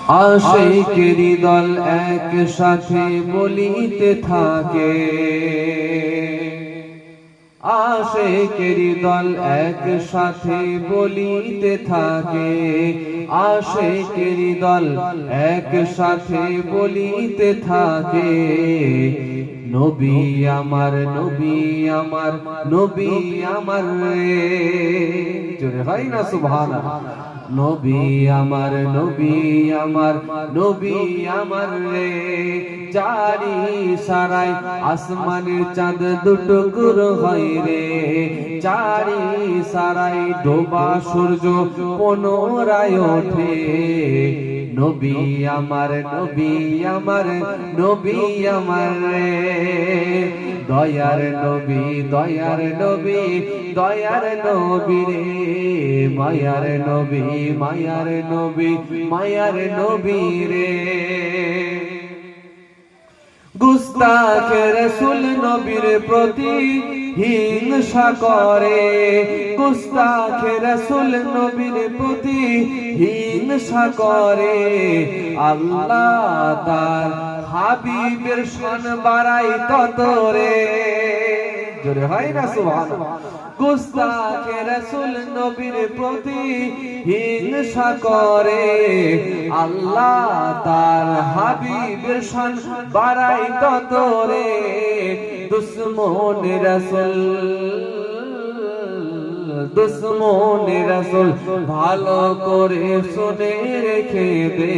আশিকেরি দল একসাথে বলিতে থাকে, আশিকেরি দল একসাথে বলিতে থাকে, আশিকেরি দল একসাথে বলিতে থাকে, নবী আমার নবী আমার নবী আমার রে। জোরে হয় না সুবহানাল্লাহ। নবী আমার নবী আমার নবী আমার রে, জারি সারাই আসমানের চাঁদ দুটুকরো হয় রে, জারি সারাই ডোবা সূর্য পুনরায় ওঠে, নবী আমার নবী আমার নবী আমার রে, দয়ার নবী দয়ার নবী দয়ার নবী রে, মায়ার নবী মায়ার নবী মায়ার নবী রে। গুস্তাখে রাসূল নবীর প্রতি হিংসা করে, গুস্তাখে রাসূল নবীর প্রতি হিংসা করে, আল্লাহ তার হাবিবের শান বাড়াই তত রে। জোরে হয় না সুবহানাল্লাহ। গুস্তাখে রাসূল নবীর প্রতি হিংসা করে, আল্লাহ তার হাবিবের শান বাড়াই তত রে, দুশমন রাসূল দুশমন রাসূল ভালো করে শুনে রেখে দে,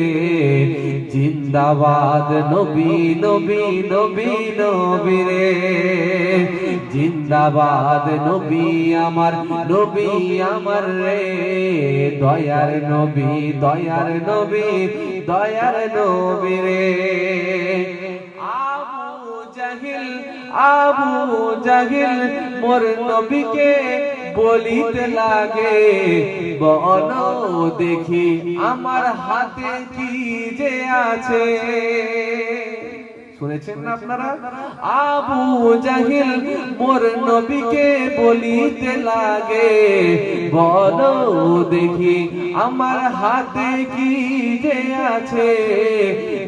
জিন্দাবাদ নবী নবী নবী নবী রে, জিন্দাবাদ নবী আমার রে, দয়ার নবী দয়ার নবী দয়ার নবী রে। আবু জাহিল মোর নবীকে বলিতে লাগে, বলো দেখি আমার হাতে কি যে আছে। শুনেছেন না আপনারা? আবু জাহিল মোর নবীকে বলিতে লাগে, বলো দেখি আমার হাতে কি যে আছে,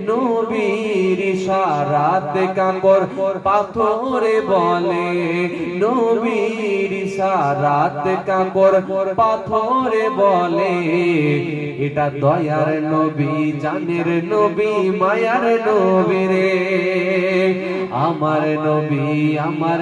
নবীর ইশারাতে কাঁকর পাথরে বলে, নবীর ইশারাতে কাঁকর পাথরে বলে, এটা দয়ার নবী জানের নবী মায়ার নবী রে, আমার নবী আমার